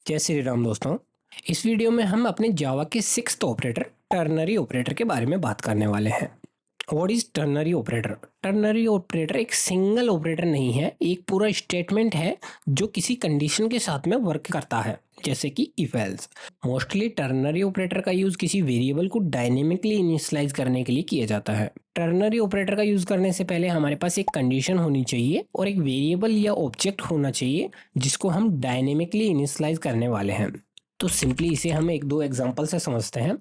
जय श्री राम दोस्तों। इस वीडियो में हम अपने जावा के सिक्स्थ ऑपरेटर टर्नरी ऑपरेटर के बारे में बात करने वाले हैं। What is ternary operator? Ternary operator एक सिंगल ऑपरेटर नहीं है, एक पूरा स्टेटमेंट है जो किसी कंडीशन के साथ में वर्क करता है, जैसे कि if else. Mostly ternary operator का यूज किसी वेरिएबल को डायनेमिकली इनिशियलाइज करने के लिए किया जाता है। टर्नरी ऑपरेटर का यूज करने से पहले हमारे पास एक कंडीशन होनी चाहिए और एक वेरिएबल या ऑब्जेक्ट होना चाहिए जिसको हम डायनेमिकली इनिशियलाइज करने वाले हैं। तो सिंपली इसे हम एक दो एग्जांपल से समझते हैं।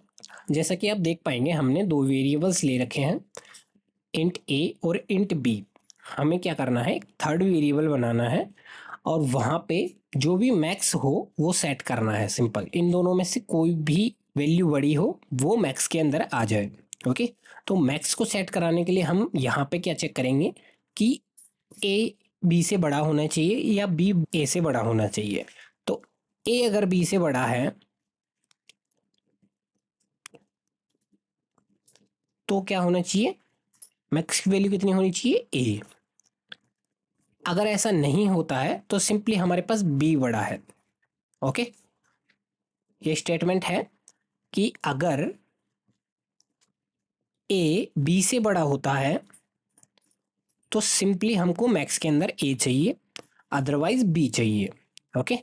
जैसा कि आप देख पाएंगे, हमने दो वेरिएबल्स ले रखे हैं, इंट ए और इंट बी। हमें क्या करना है, एक थर्ड वेरिएबल बनाना है और वहां पे जो भी मैक्स हो वो सेट करना है। सिंपल, इन दोनों में से कोई भी वैल्यू बड़ी हो वो मैक्स के अंदर आ जाए। ओके, तो मैक्स को सेट कराने के लिए हम यहाँ पे क्या चेक करेंगे कि ए बी से बड़ा होना चाहिए या बी ए से बड़ा होना चाहिए। तो ए अगर बी से बड़ा है तो क्या होना चाहिए, मैक्स की वैल्यू कितनी होनी चाहिए, ए। अगर ऐसा नहीं होता है तो सिंपली हमारे पास बी बड़ा है। ओके, ये स्टेटमेंट है कि अगर ए बी से बड़ा होता है तो सिंपली हमको मैक्स के अंदर ए चाहिए, अदरवाइज बी चाहिए। ओके,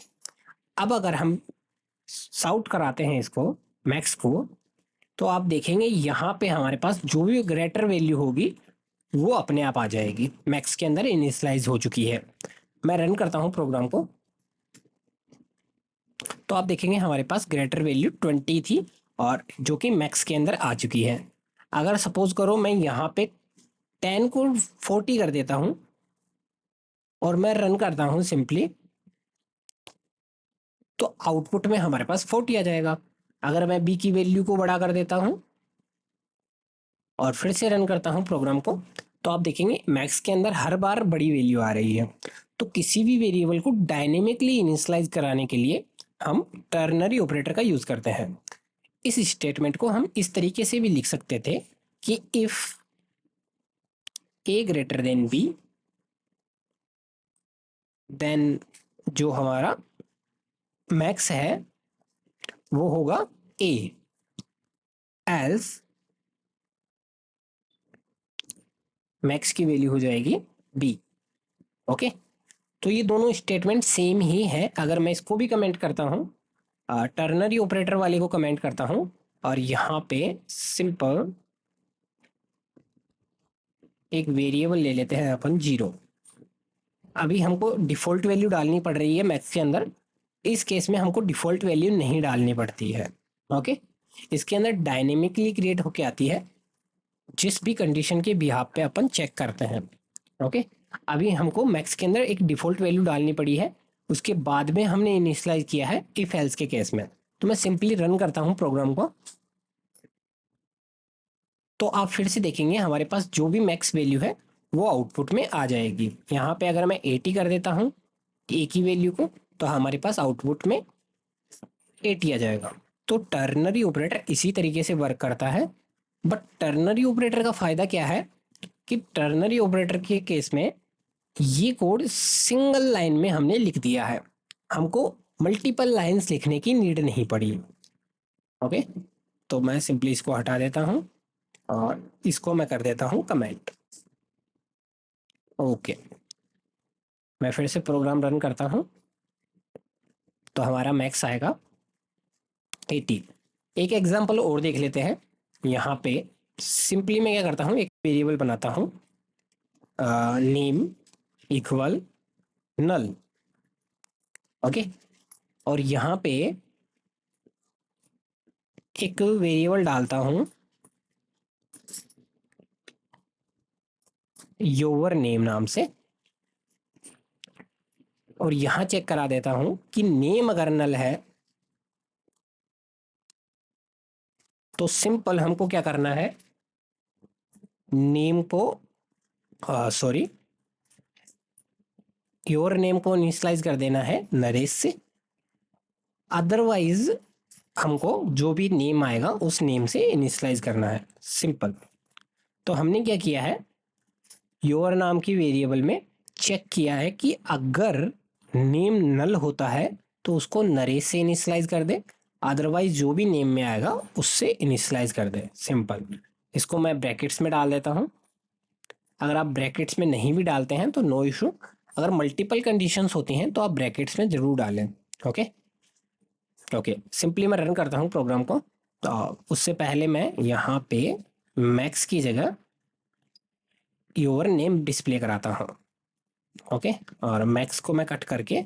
अब अगर हम साउट कराते हैं इसको, मैक्स को, तो आप देखेंगे यहाँ पे हमारे पास जो भी ग्रेटर वैल्यू होगी वो अपने आप आ जाएगी, मैक्स के अंदर इनिशियलाइज हो चुकी है। मैं रन करता हूँ प्रोग्राम को, तो आप देखेंगे हमारे पास ग्रेटर वैल्यू 20 थी और जो कि मैक्स के अंदर आ चुकी है। अगर सपोज करो मैं यहाँ पे 10 को 40 कर देता हूँ और मैं रन करता हूँ सिंपली, तो आउटपुट में हमारे पास 40 आ जाएगा। अगर मैं बी की वैल्यू को बड़ा कर देता हूँ और फिर से रन करता हूँ प्रोग्राम को, तो आप देखेंगे मैक्स के अंदर हर बार बड़ी वैल्यू आ रही है। तो किसी भी वेरिएबल को डायनेमिकली इनिशियलाइज कराने के लिए हम टर्नरी ऑपरेटर का यूज करते हैं। इस स्टेटमेंट को हम इस तरीके से भी लिख सकते थे कि if A greater than B, then जो हमारा मैक्स है वो होगा ए, एल्स मैक्स की वैल्यू हो जाएगी बी। ओके, तो ये दोनों स्टेटमेंट सेम ही है। अगर मैं इसको भी कमेंट करता हूं, टर्नरी ऑपरेटर वाले को कमेंट करता हूं और यहाँ पे सिंपल एक वेरिएबल ले लेते हैं अपन 0। अभी हमको डिफॉल्ट वैल्यू डालनी पड़ रही है मैक्स के अंदर, इस केस में हमको डिफॉल्ट वैल्यू नहीं डालनी पड़ती है। ओके, इसके अंदर डायनेमिकली क्रिएट होके आती है जिस भी कंडीशन के बिहाफ पे अपन चेक करते हैं। ओके, अभी हमको मैक्स के अंदर एक डिफॉल्ट वैल्यू डालनी पड़ी है, उसके बाद में हमने इनिशियलाइज किया है इफ एल्स के केस में। तो मैं सिंपली रन करता हूं प्रोग्राम को, तो आप फिर से देखेंगे हमारे पास जो भी मैक्स वैल्यू है वो आउटपुट में आ जाएगी। यहाँ पे अगर मैं 80 कर देता हूँ ए की वैल्यू को, तो हमारे पास आउटपुट में 80 आ जाएगा। तो टर्नरी ऑपरेटर इसी तरीके से वर्क करता है। बट टर्नरी ऑपरेटर का फायदा क्या है कि टर्नरी ऑपरेटर के केस में ये कोड सिंगल लाइन में हमने लिख दिया है, हमको मल्टीपल लाइंस लिखने की नीड नहीं पड़ी। ओके, तो मैं सिंपली इसको हटा देता हूं और इसको मैं कर देता हूं कमेंट। ओके, मैं फिर से प्रोग्राम रन करता हूं तो हमारा मैक्स आएगा 80। एक एग्जांपल और देख लेते हैं। यहाँ पे सिंपली मैं क्या करता हूँ, एक वेरिएबल बनाता हूँ, नेम इक्वल नल। ओके, और यहाँ पे एक वेरिएबल डालता हूँ योर नेम नाम से, और यहां चेक करा देता हूं कि नेम अगर नल है तो सिंपल हमको क्या करना है, नेम को सॉरी योर नेम को इनिशियलाइज कर देना है नरेश से, अदरवाइज हमको जो भी नेम आएगा उस नेम से इनिशियलाइज करना है। सिंपल। तो हमने क्या किया है, योर नाम की वेरिएबल में चेक किया है कि अगर नेम नल होता है तो उसको नरेश से इनिशियलाइज कर दे, अदरवाइज जो भी नेम में आएगा उससे इनिशियलाइज कर दे, सिंपल। इसको मैं ब्रैकेट्स में डाल देता हूँ। अगर आप ब्रैकेट्स में नहीं भी डालते हैं तो नो इशू, अगर मल्टीपल कंडीशंस होती हैं तो आप ब्रैकेट्स में जरूर डालें। ओके ओके, सिंपली मैं रन करता हूँ प्रोग्राम को। तो उससे पहले मैं यहाँ पे मैक्स की जगह योर नेम डिस्प्ले कराता हूँ। ओके, और मैक्स को मैं कट करके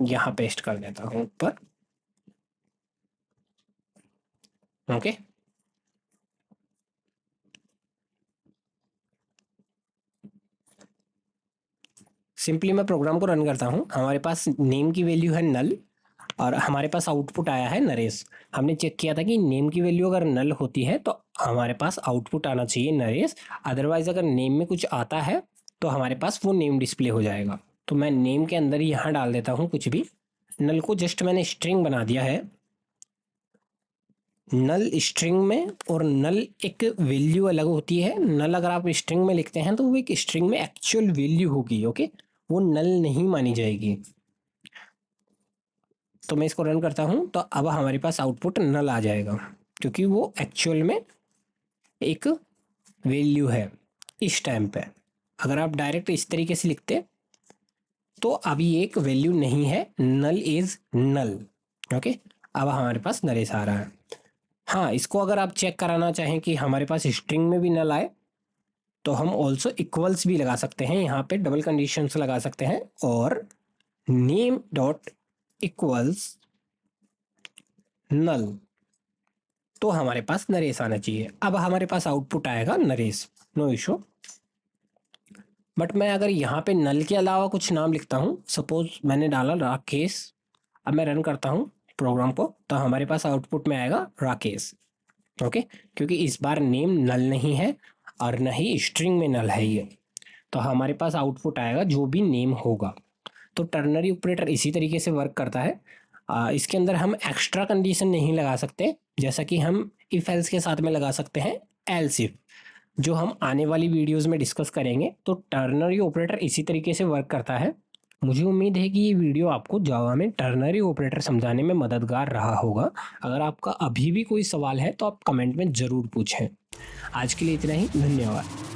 यहाँ पेस्ट कर देता हूँ ऊपर। ओके, सिंपली मैं प्रोग्राम को रन करता हूँ। हमारे पास नेम की वैल्यू है नल और हमारे पास आउटपुट आया है नरेश। हमने चेक किया था कि नेम की वैल्यू अगर नल होती है तो हमारे पास आउटपुट आना चाहिए नरेश, अदरवाइज अगर नेम में कुछ आता है तो हमारे पास वो नेम डिस्प्ले हो जाएगा। तो मैं नेम के अंदर ही यहाँ डाल देता हूँ कुछ भी, नल को जस्ट मैंने स्ट्रिंग बना दिया है। नल स्ट्रिंग में और नल एक वैल्यू अलग होती है। नल अगर आप स्ट्रिंग में लिखते हैं तो वो एक स्ट्रिंग में एक्चुअल वैल्यू होगी। ओके, वो नल नहीं मानी जाएगी। तो मैं इसको रन करता हूं तो अब हमारे पास आउटपुट नल आ जाएगा, क्योंकि वो एक्चुअल में एक वैल्यू है इस टाइम पे। अगर आप डायरेक्ट इस तरीके से लिखते तो अभी एक वैल्यू नहीं है, नल इज नल। ओके, अब हमारे पास नरेश आ रहा है। हाँ, इसको अगर आप चेक कराना चाहें कि हमारे पास स्ट्रिंग में भी नल आए तो हम ऑल्सो इक्वल्स भी लगा सकते हैं, यहाँ पे डबल कंडीशंस लगा सकते हैं और नेम डॉट इक्वल्स नल, तो हमारे पास नरेश आना चाहिए। अब हमारे पास आउटपुट आएगा नरेश, नो इशू। बट मैं अगर यहाँ पे नल के अलावा कुछ नाम लिखता हूँ, सपोज मैंने डाला राकेश, अब मैं रन करता हूँ प्रोग्राम को तो हमारे पास आउटपुट में आएगा राकेश। ओके, क्योंकि इस बार नेम नल नहीं है और न ही स्ट्रिंग में नल है ये, तो हमारे पास आउटपुट आएगा जो भी नेम होगा। तो टर्नरी ऑपरेटर इसी तरीके से वर्क करता है। इसके अंदर हम एक्स्ट्रा कंडीशन नहीं लगा सकते, जैसा कि हम इफ एल्स के साथ में लगा सकते हैं एल्स इफ, जो हम आने वाली वीडियोस में डिस्कस करेंगे। तो टर्नरी ऑपरेटर इसी तरीके से वर्क करता है। मुझे उम्मीद है कि ये वीडियो आपको जावा में टर्नरी ऑपरेटर समझाने में मददगार रहा होगा। अगर आपका अभी भी कोई सवाल है तो आप कमेंट में ज़रूर पूछें। आज के लिए इतना ही, धन्यवाद।